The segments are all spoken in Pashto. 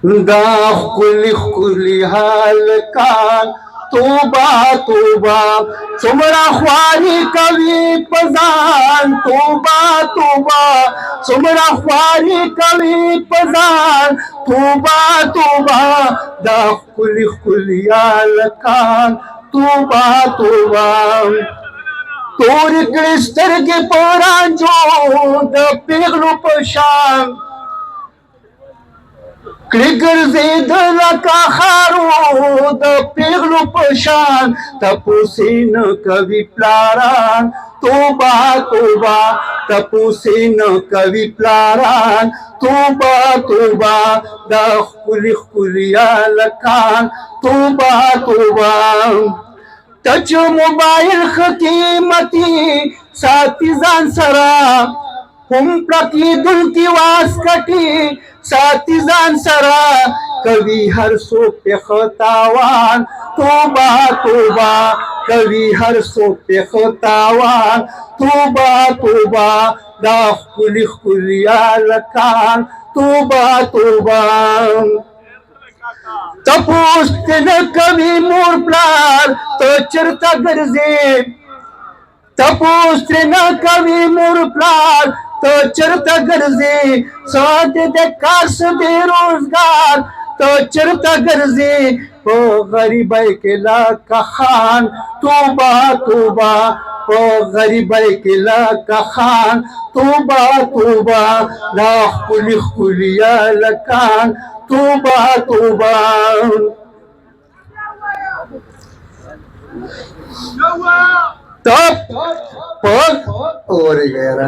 دا ښکلي ښکلي هلکان توبه توبه څومره خواري کوي په ځان توبه توبه څومره خواري کوي په ځان توبه توبه دا ښکلي ښکلي هلکان توبه توبه تورې کړې سترګې په رانجو د پیغلو په شان کړي ګرځېده لکه خارو د پیغلو په شان تپوسې نه کوي پلاران توبه توبه تپوسې نه کوي پلاران توبه توبه دا ښکلي ښکلي هلکان توبه توبه ټچ موبایل ښه قیمتي ساتي ځان سره هم پړکېدونکي واسکټي ساتي ځان سره کوي هر څوک پېښه تاوان توبه توبه کوي هر څوک پېښه تاوان توبه توبه دا ښکلي ښکلي هلکان توبه توبه تپوس ترې نه کوي مور پلار ته چېرته ګرځې تپوس ترې نه کوي مور پلار ته چېرته ګرځې څه دې د کار څه دې روزګار ته چېرته ګرځې په غریبۍ کې لکه خان توبه توبه په غریبۍ کې لکه خان توبه توبه دا ښکلي ښکلي هلکان توبه توبه تپ پک اور گیا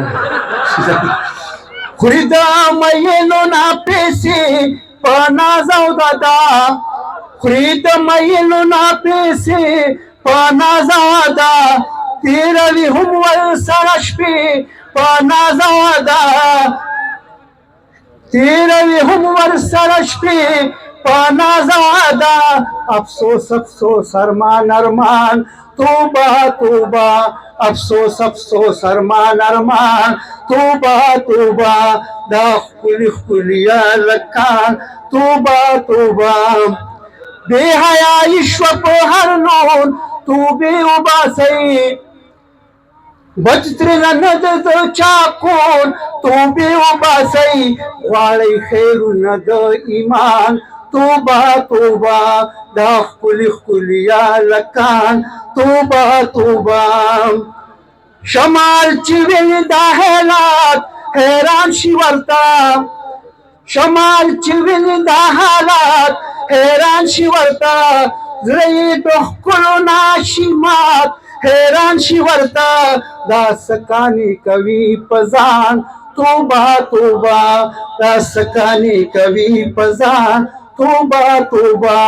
خوري د مینو نا پیسې په ناز او دادا خوري د مینو نا پیسې په ناز او دادا تیروي هم ورسره شپې په ناز او دادا تیروي هم ورسره شپې په ناز او دادا افسوس افسوس ارمان ارمان توبه توبه افسوس افسوس ارمان ارمان توبه توبه دا ښکلي ښکلي هلکان توبه توبه بې حیایي شوه په هر لون توبې وباسئ بچ ترېنه نه د چا کور توبې وباسئ غواړئ خیرونه د ایمان توبه توبه دا ښکلي ښکلي هلکان توبه توبه شمال چې ویني دا حالات حیران شي ورته شمال چې ویني دا حالات حیران شي ورته زړه یې د ښکلو نه شي مات حیران شي ورته دا سکانې کوي په ځان توبه توبه دا سکانې کوي په ځان توبه توبه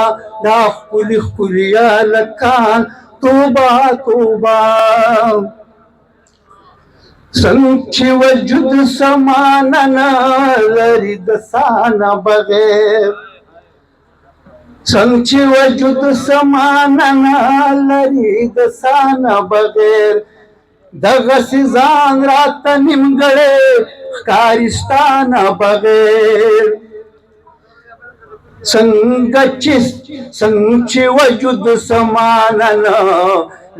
دا ښکلي ښکلي هلکان توبه توبه څنګه چې وجود سمانه نه لري د سانه بغیر څنګه چې وجود سمانه نه لري د سانه بغیر دغسې ځان راته نیمګړی ښکاري ستا نه بغیر څنګه چې وجود سمانه نه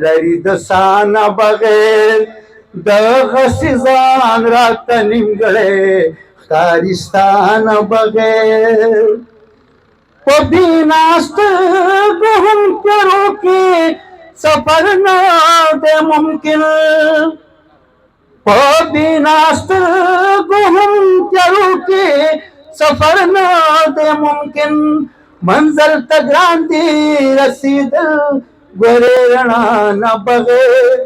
لري د سانه بغیر دغسې ځان راته نیمګړی ښکاري ستا نه بغیر په بېنا سترګو هم تیرو کې سفر نه دی ممکن په بېنا سترګو هم تیرو کې سفر نه دی ممکن منزل ته ګران دي رسېدل ګورې رڼا نه بغیر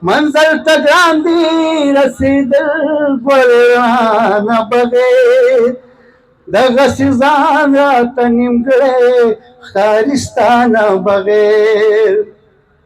منزل ته ګران دي رسېدل ګورې رڼا نه بغیر دغسې ځان راته نیمګړی ښکاري ستا نه بغیر